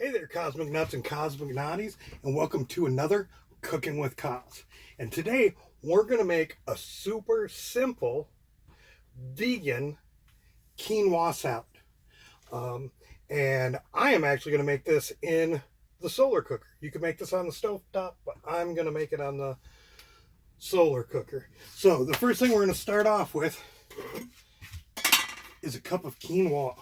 Hey there, Cosmic Nuts and Cosmic Naughties, and welcome to another Cooking with Cos. And today we're going to make a super simple vegan quinoa salad. And I am actually going to make this in the solar cooker. You can make this on the stove top, but I'm going to make it on the solar cooker. So the first thing we're going to start off with is a cup of quinoa.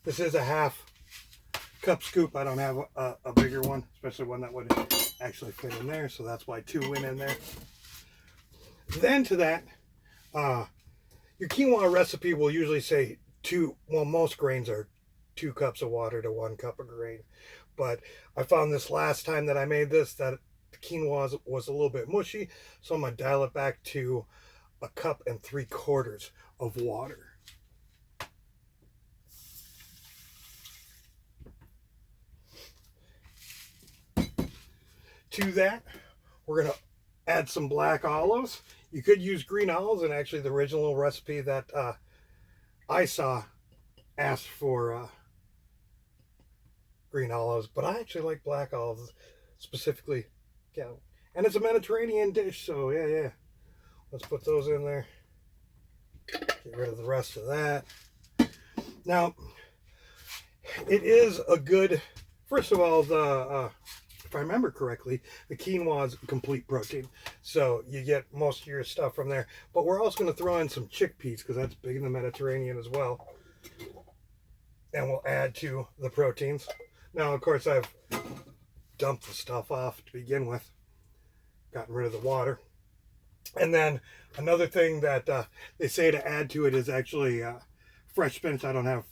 This is a half cup scoop. I don't have a bigger one, especially one that would actually fit in there, so that's why two went in there. Then to that, your quinoa recipe will usually say most grains are 2 cups of water to 1 cup of grain. But I found this last time that I made this that the quinoa was a little bit mushy, so I'm going to dial it back to 1 3/4 cups of water. To that, we're going to add some black olives. You could use green olives, and actually the original recipe that I saw asked for green olives, but I actually like black olives specifically. Yeah. And it's a Mediterranean dish, so yeah. Let's put those in there. Get rid of the rest of that. Now, it is a good, first of all, if I remember correctly, the quinoa is complete protein. So you get most of your stuff from there. But we're also going to throw in some chickpeas because that's big in the Mediterranean as well. And we'll add to the proteins. Now, of course, I've dumped the stuff off to begin with. Gotten rid of the water. And then another thing that they say to add to it is actually fresh spinach. I don't have,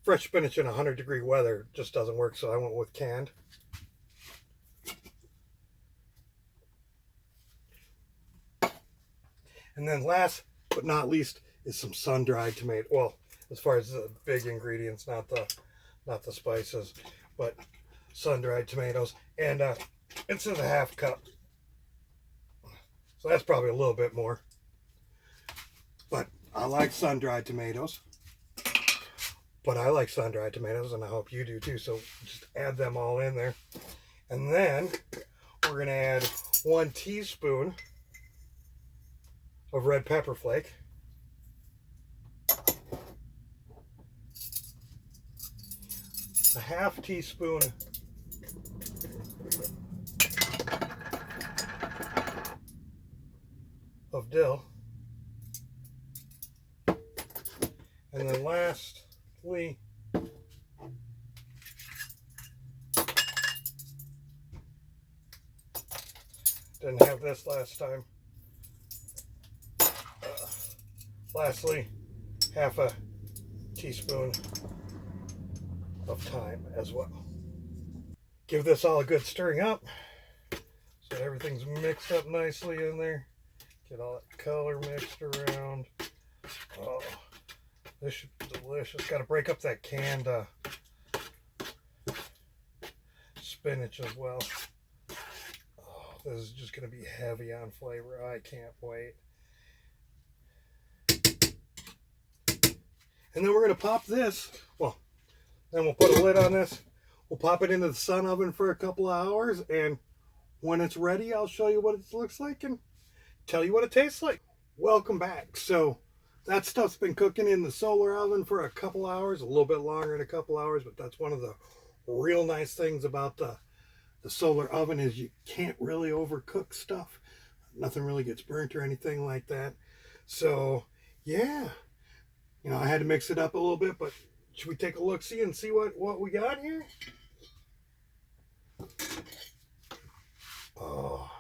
fresh spinach in 100-degree weather just doesn't work, so I went with canned. And then last but not least is some sun-dried tomato. Well, as far as the big ingredients, not the spices, but sun-dried tomatoes. And it says a 1/2 cup. So that's probably a little bit more. But I like sun-dried tomatoes. But I like sun-dried tomatoes, and I hope you do too. So just add them all in there. And then we're going to add 1 teaspoon of red pepper flake. A 1/2 teaspoon of dill. And then lastly, didn't have this last time. Lastly, 1/2 teaspoon of thyme as well. Give this all a good stirring up so everything's mixed up nicely in there. Get all that color mixed around. Oh, this should be delicious. Got to break up that canned spinach as well. Oh, this is just going to be heavy on flavor. I can't wait. And then we're going to pop this. Well, then we'll put a lid on this. We'll pop it into the sun oven for a couple of hours. And when it's ready, I'll show you what it looks like and tell you what it tastes like. Welcome back. So that stuff's been cooking in the solar oven for a couple hours, a little bit longer than a couple hours, but that's one of the real nice things about the solar oven is you can't really overcook stuff. Nothing really gets burnt or anything like that. So yeah, I had to mix it up a little bit, but should we take a look-see and see what we got here? Oh,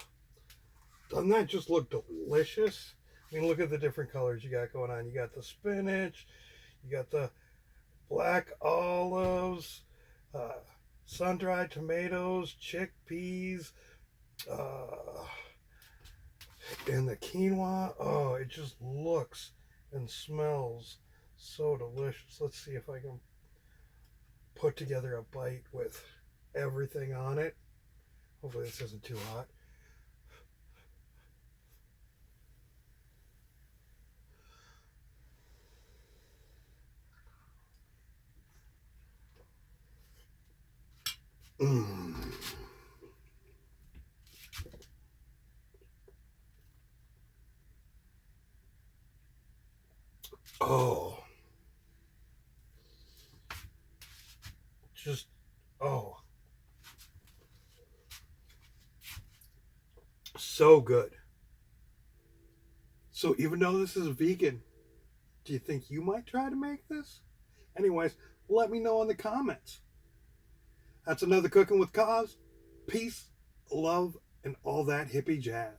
doesn't that just look delicious? I mean, look at the different colors you got going on. You got the spinach, you got the black olives, sun-dried tomatoes, chickpeas, and the quinoa. Oh, it just looks and smells so delicious. Let's see if I can put together a bite with everything on it. Hopefully this isn't too hot. Mm. Oh. Just, oh. So good. So even though this is vegan, do you think you might try to make this? Anyways, let me know in the comments. That's another Cooking with Cause. Peace, love, and all that hippie jazz.